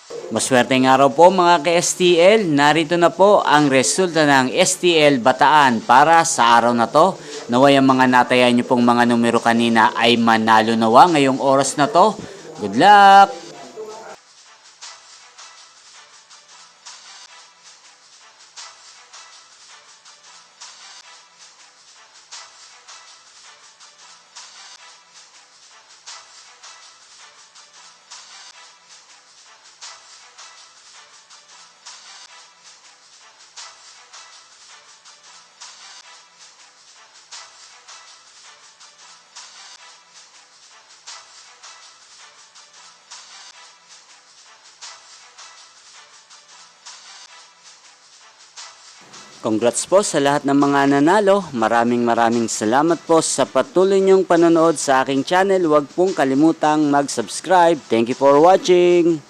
Maswerteng araw po mga ka-STL. Narito na po ang resulta ng STL Bataan para sa araw na to. Naway ang mga natayan nyo pong mga numero kanina ay manalo nawa ngayong oras na to. Good luck! Congrats po sa lahat ng mga nanalo. Maraming salamat po sa patuloy niyong panonood sa aking channel. Huwag pong kalimutang mag-subscribe. Thank you for watching.